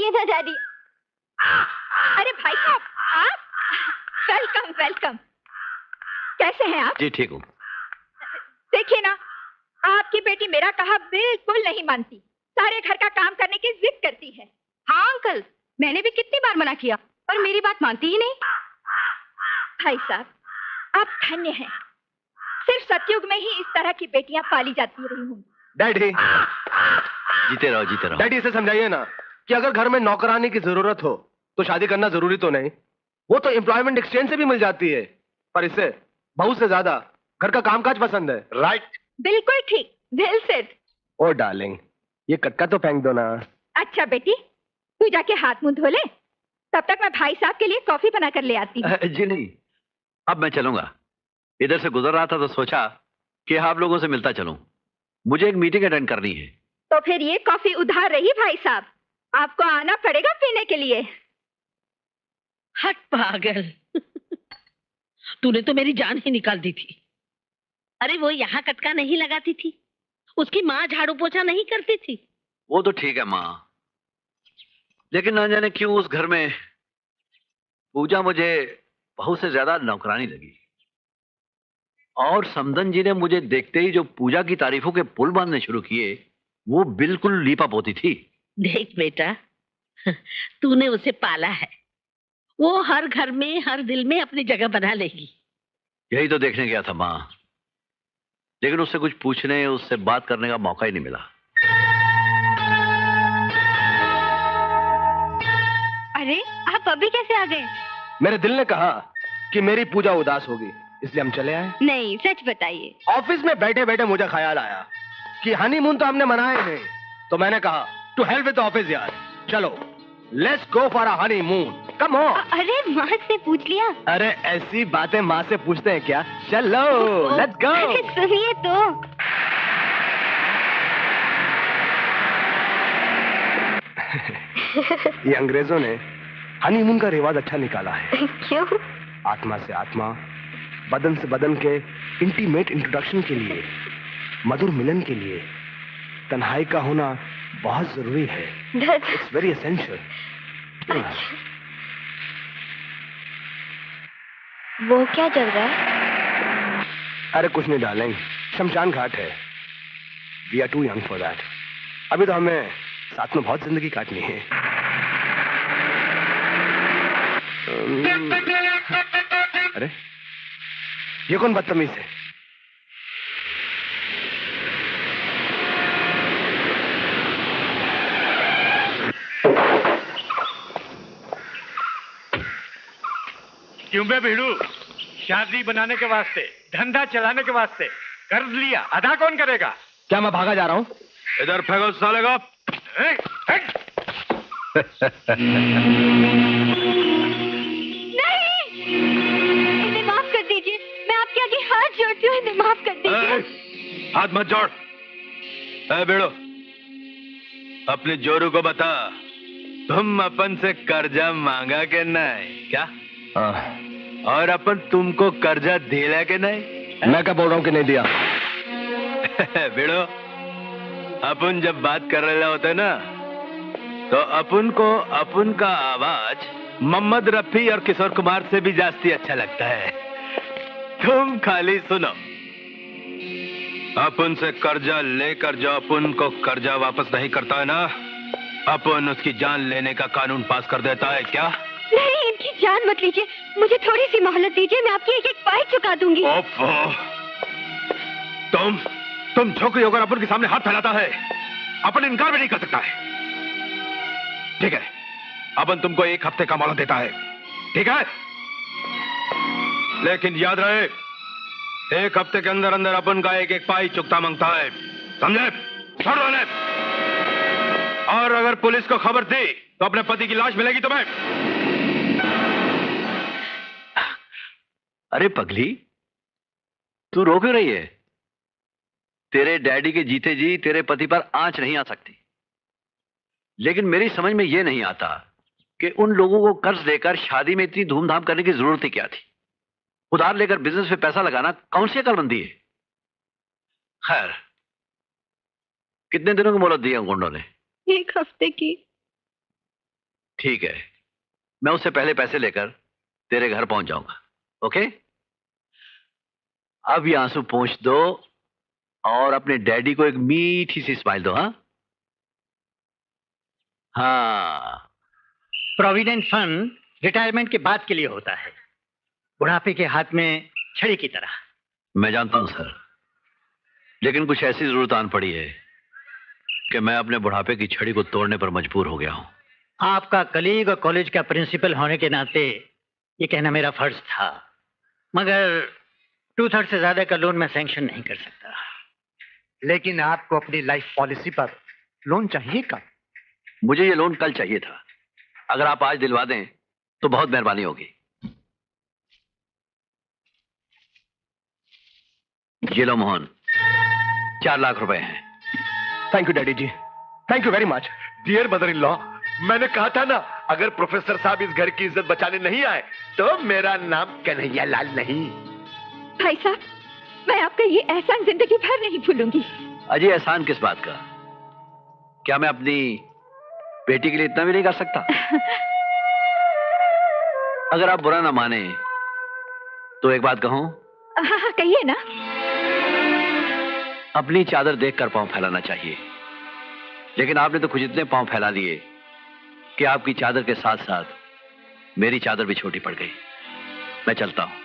बोलिए ना डैडी। अरे भाई साहब, आप? Welcome welcome. कैसे हैं आप? जी ठीक हूँ। देखिए ना, आपकी बेटी मेरा कहा बिल्कुल नहीं मानती, सारे घर का काम करने की जिद करती है। हाँ अंकल, मैंने भी कितनी बार मना किया पर मेरी बात मानती ही नहीं। भाई साहब, आप धन्य हैं, सिर्फ सतयुग में ही इस तरह की बेटियां पाली जाती रही हूँ। डैडी, जीते रहो जीते रहो। डैडी इसे समझाइए ना कि अगर घर में नौकरानी की जरूरत हो तो शादी करना जरूरी तो नहीं, वो तो एम्प्लॉयमेंट एक्सचेंज से भी मिल जाती है। पर इसे बहू से ज्यादा घर का कामकाज पसंद है। राइट? बिल्कुल ठीक, वेल सेड। ओ डार्लिंग, ये कटका तो फेंक दो ना। अच्छा बेटी, तू जाके हाथ मुंह धो ले, तब तक मैं भाई साहब के लिए कॉफी बना कर ले आती हूँ। जी नहीं, अब मैं चलूंगा। इधर से गुजर रहा था तो सोचा कि आप लोगों से मिलता चलूं। मुझे एक मीटिंग अटेंड करनी है। तो फिर ये कॉफी उधार रही भाई साहब, आपको आना पड़ेगा पीने के लिए। हट पागल। तूने तो मेरी जान ही निकाल दी थी। अरे वो यहाँ कटका नहीं लगाती थी, उसकी माँ झाड़ू पोछा नहीं करती थी। वो तो ठीक है माँ, लेकिन ना जाने क्यों उस घर में पूजा मुझे बहू से ज्यादा नौकरानी लगी। और समदन जी ने मुझे देखते ही जो पूजा की तारीफों के पुल बांधने शुरू किए, वो बिल्कुल लीपा पोती थी। देख बेटा, तूने उसे पाला है, वो हर घर में हर दिल में अपनी जगह बना लेगी। यही तो देखने गया था माँ, लेकिन उससे कुछ पूछने, उससे बात करने का मौका ही नहीं मिला। अरे आप अभी कैसे आ गए? मेरे दिल ने कहा कि मेरी पूजा उदास होगी, इसलिए हम चले आए। नहीं, सच बताइए। ऑफिस में बैठे बैठे मुझे ख्याल आया कि हनीमून तो हमने मनाया ही नहीं, तो मैंने कहा टू हेल्प विद ऑफिस यार, चलो let's go for a honeymoon, come on. अरे माँ से पूछ लिया? अरे ऐसी बातें माँ से पूछते हैं क्या? चलो लेट्स गो। अरे सुनिए तो। ये अंग्रेजों ने हनीमून का रिवाज अच्छा निकाला है। क्यों? आत्मा से आत्मा, बदन से बदन के इंटीमेट इंट्रोडक्शन के लिए, मधुर मिलन के लिए तन्हाई का होना बहुत जरूरी है। It's very essential. वो क्या चल रहा है? अरे कुछ नहीं डार्लिंग, शमशान घाट है। We are too young for that. अभी तो हमें साथ में बहुत जिंदगी काटनी है। अरे ये कौन बदतमीज है? क्यों बे भीड़ू, शादी बनाने के वास्ते, धंधा चलाने के वास्ते कर्ज लिया, अदा कौन करेगा? क्या मैं भागा जा रहा हूँ? इधर फेंको साले को। इन्हें माफ कर दीजिए, मैं आपके आगे हाथ जोड़ती हूँ, इन्हें माफ कर दीजिए। हाथ मत जोड़। बेड़ो, अपने जोरू को बता, तुम अपन से कर्जा मांगा के नहीं क्या? और अपन तुमको कर्जा दिला के नहीं? मैं क्या बोल रहा हूँ कि नहीं दिया? बेड़ो, अपन जब बात कर रहे होते ना, तो अपन को अपन का आवाज मोहम्मद रफी और किशोर कुमार से भी जास्ती अच्छा लगता है। तुम खाली सुनो, अपन से कर्जा लेकर जो अपन को कर्जा वापस नहीं करता है ना, अपन उसकी जान लेने का कानून पास कर देता है क्या? नहीं, इनकी जान मत लीजिए, मुझे थोड़ी सी मोहलत दीजिए, मैं आपकी एक एक पाई चुका दूंगी। ओफो, तुम छोकरी होकर अपन के सामने हाथ फैलाता है, अपन इनकार भी नहीं कर सकता है। ठीक है, अपन तुमको 1 हफ्ते का मोहलत देता है, ठीक है? लेकिन याद रहे, 1 हफ्ते के अंदर अंदर अपन का एक एक पाई चुकता मांगता है, समझे? छोड़ दो इन्हें। और अगर पुलिस को खबर दी तो अपने पति की लाश मिलेगी तुम्हें। अरे पगली, तू रो क्यों रही है? तेरे डैडी के जीते जी तेरे पति पर आंच नहीं आ सकती, लेकिन मेरी समझ में यह नहीं आता कि उन लोगों को कर्ज देकर शादी में इतनी धूमधाम करने की जरूरत ही क्या थी? उधार लेकर बिजनेस में पैसा लगाना कौन सी अकलमंदी है? खैर, कितने दिनों की मोहलत दी है गुंडों ने? 1 हफ्ते की। ठीक है, मैं उससे पहले पैसे लेकर तेरे घर पहुंच जाऊंगा। ओके? अब ये आंसू पोंछ दो और अपने डैडी को एक मीठी सी स्माइल दो। हाँ हाँ। प्रोविडेंट फंड रिटायरमेंट के बाद के लिए होता है, बुढ़ापे के हाथ में छड़ी की तरह। मैं जानता हूं सर, लेकिन कुछ ऐसी जरूरत आन पड़ी है कि मैं अपने बुढ़ापे की छड़ी को तोड़ने पर मजबूर हो गया हूं। आपका कलीग और कॉलेज का प्रिंसिपल होने के नाते ये कहना मेरा फर्ज था, मगर 2/3 से ज्यादा का लोन मैं सैंक्शन नहीं कर सकता। लेकिन आपको अपनी लाइफ पॉलिसी पर लोन चाहिए कब? मुझे ये लोन कल चाहिए था। अगर आप आज दिलवा दें तो बहुत मेहरबानी होगी। ये लो मोहन, 4 लाख रुपए हैं। Thank you daddy ji, thank you very much. Dear mother in law, मैंने कहा था ना, अगर प्रोफेसर साहब इस घर की इज्जत बचाने नहीं आए तो मेरा नाम कन्हैया लाल नहीं। भाई साहब, मैं आपका ये एहसान जिंदगी भर नहीं भूलूंगी। अजय, एहसान किस बात का? क्या मैं अपनी बेटी के लिए इतना भी नहीं कर सकता? अगर आप बुरा ना माने तो एक बात कहूं? हाँ हाँ, कहिए ना। अपनी चादर देखकर पांव फैलाना चाहिए, लेकिन आपने तो कुछ इतने पांव फैला लिए कि आपकी चादर के साथ साथ मेरी चादर भी छोटी पड़ गई। मैं चलता हूं।